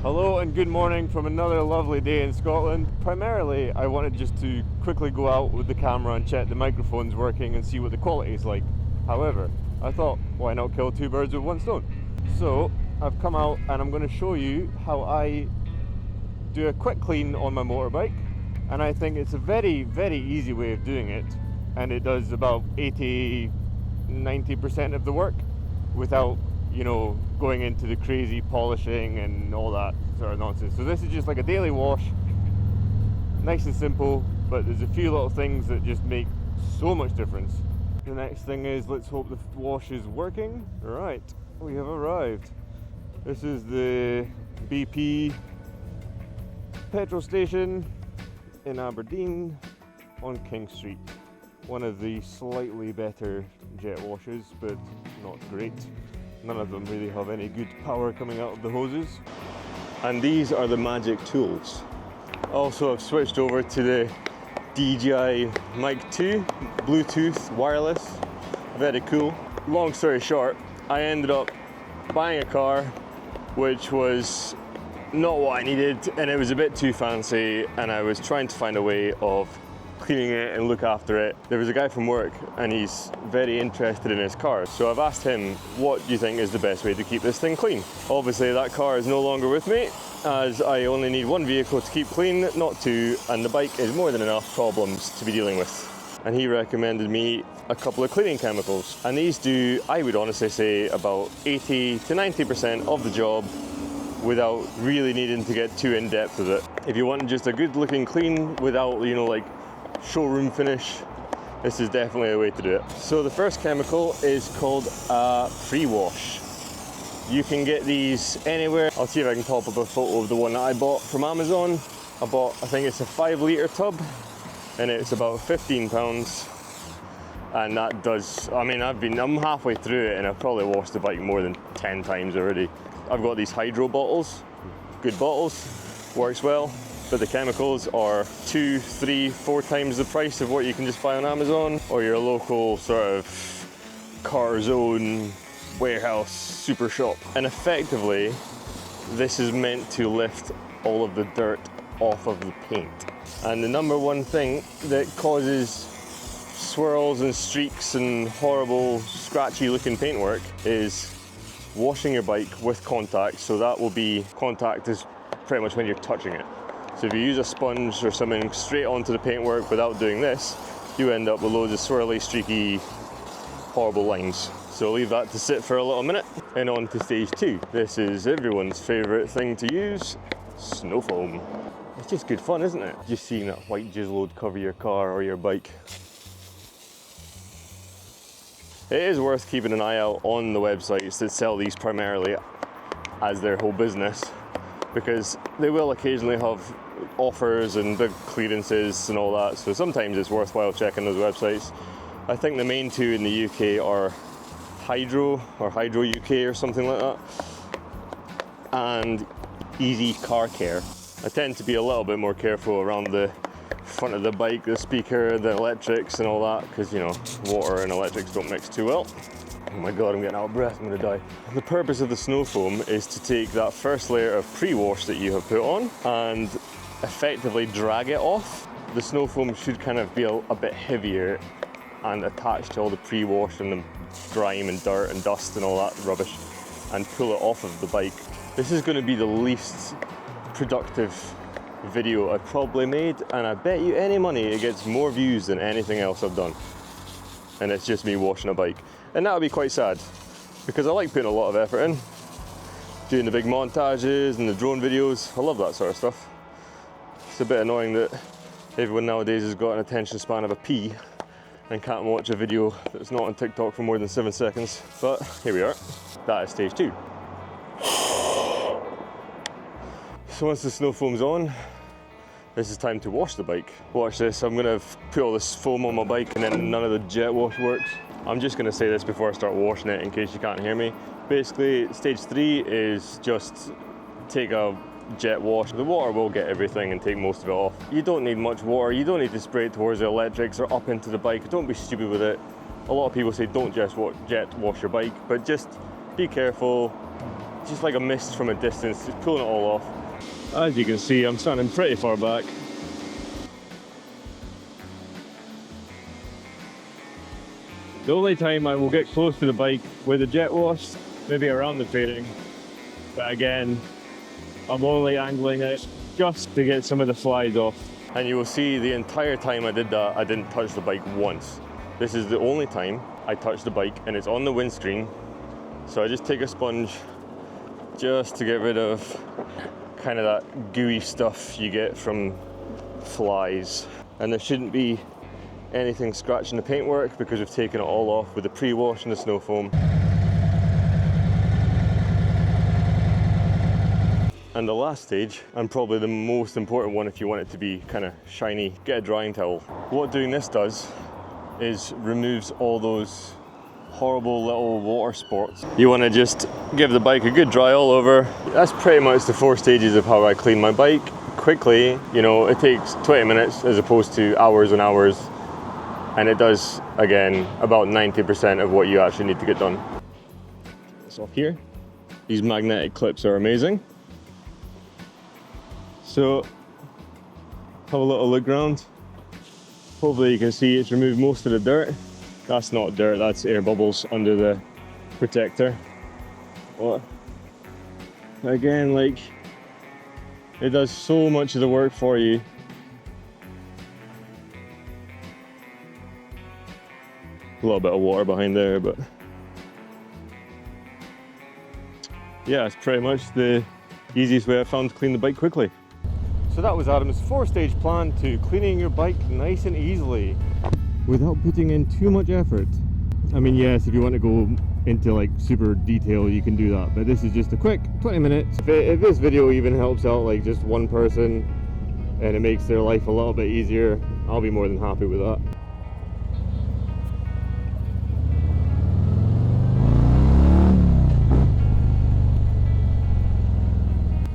Hello and good morning from another lovely day in Scotland. Primarily, I wanted just to quickly go out with the camera and check the microphone's working and see what the quality is like. However, I thought, why not kill two birds with one stone? So, I've come out and I'm going to show you how I do a quick clean on my motorbike. And I think it's a very, very easy way of doing it. And it does about 80-90% of the work without, going into the crazy polishing and all that sort of nonsense. So this is just like a daily wash, nice and simple, but there's a few little things that just make so much difference. The next thing is, let's hope the wash is working. Right, we have arrived. This is the BP petrol station in Aberdeen on King Street. One of the slightly better jet washes, but not great. None of them really have any good power coming out of the hoses. And these are the magic tools. Also, I've switched over to the DJI Mic 2, Bluetooth, wireless. Very cool. Long story short, I ended up buying a car which was not what I needed, and it was a bit too fancy, and I was trying to find a way of cleaning it and look after it. There was a guy from work and he's very interested in his car, so I've asked him, what do you think is the best way to keep this thing clean? Obviously that car is no longer with me, as I only need one vehicle to keep clean, not two, and the bike is more than enough problems to be dealing with. And he recommended me a couple of cleaning chemicals, and these do, I would honestly say, about 80-90% of the job without really needing to get too in depth with it. If you want just a good looking clean without, like showroom finish, this is definitely a way to do it. So the first chemical is called a pre-wash. You can get these anywhere. I'll see if I can pop up a photo of the one that I bought from Amazon. I think it's a 5-litre tub, and it's about £15. And that does, I'm halfway through it and I've probably washed the bike more than 10 times already. I've got these hydro bottles, good bottles, works well, but the chemicals are 2, 3, 4 times the price of what you can just buy on Amazon or your local sort of car zone warehouse super shop. And effectively, this is meant to lift all of the dirt off of the paint. And the number one thing that causes swirls and streaks and horrible scratchy looking paintwork is washing your bike with contact. So that will be, contact is pretty much when you're touching it. So if you use a sponge or something straight onto the paintwork without doing this, you end up with loads of swirly, streaky, horrible lines. So leave that to sit for a little minute, and on to stage 2. This is everyone's favourite thing to use, snow foam. It's just good fun, isn't it? Just seeing that white jizz load cover your car or your bike. It is worth keeping an eye out on the websites that sell these primarily as their whole business, because they will occasionally have offers and big clearances and all that, so sometimes it's worthwhile checking those websites. I think the main two in the UK are Hydro or Hydro UK or something like that, and Easy Car Care. I tend to be a little bit more careful around the front of the bike, the speaker, the electrics and all that, because water and electrics don't mix too well. Oh my god, I'm getting out of breath, I'm gonna die. The purpose of the snow foam is to take that first layer of pre-wash that you have put on and effectively drag it off. The snow foam should kind of be a bit heavier and attached to all the pre-wash and the grime and dirt and dust and all that rubbish, and pull it off of the bike. This is going to be the least productive video I've probably made, and I bet you any money it gets more views than anything else I've done. And it's just me washing a bike. And that would be quite sad, because I like putting a lot of effort in, doing the big montages and the drone videos. I love that sort of stuff. It's a bit annoying that everyone nowadays has got an attention span of a pea and can't watch a video that's not on TikTok for more than 7 seconds. But here we are. That is stage 2. So once the snow foam's on, this is time to wash the bike. Watch this, I'm gonna put all this foam on my bike and then none of the jet wash works. I'm just gonna say this before I start washing it in case you can't hear me. Basically, stage 3 is just take a jet wash. The water will get everything and take most of it off. You don't need much water, you don't need to spray it towards the electrics or up into the bike. Don't be stupid with it. A lot of people say don't just jet wash your bike, but just be careful, just like a mist from a distance, just pulling it all off. As you can see, I'm standing pretty far back. The only time I will get close to the bike with a jet wash, maybe around the fairing, but again, I'm only angling it just to get some of the flies off. And you will see the entire time I did that, I didn't touch the bike once. This is the only time I touched the bike, and it's on the windscreen. So I just take a sponge just to get rid of kind of that gooey stuff you get from flies. And there shouldn't be anything scratching the paintwork because we've taken it all off with the pre-wash and the snow foam. And the last stage, and probably the most important one if you want it to be kind of shiny, get a drying towel. What doing this does is removes all those horrible little water spots. You want to just give the bike a good dry all over. That's pretty much the 4 stages of how I clean my bike. Quickly, you know, it takes 20 minutes as opposed to hours and hours. And it does, again, about 90% of what you actually need to get done. So here, these magnetic clips are amazing. So, have a little look around. Hopefully you can see it's removed most of the dirt. That's not dirt, that's air bubbles under the protector. But again, like, it does so much of the work for you. A little bit of water behind there, but yeah, it's pretty much the easiest way I've found to clean the bike quickly. So that was Adam's 4-stage plan to cleaning your bike nice and easily without putting in too much effort. I mean, yes, if you want to go into like super detail, you can do that, but this is just a quick 20 minutes. If this video even helps out like just one person and it makes their life a little bit easier, I'll be more than happy with that.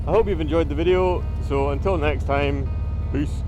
I hope you've enjoyed the video, so until next time, peace.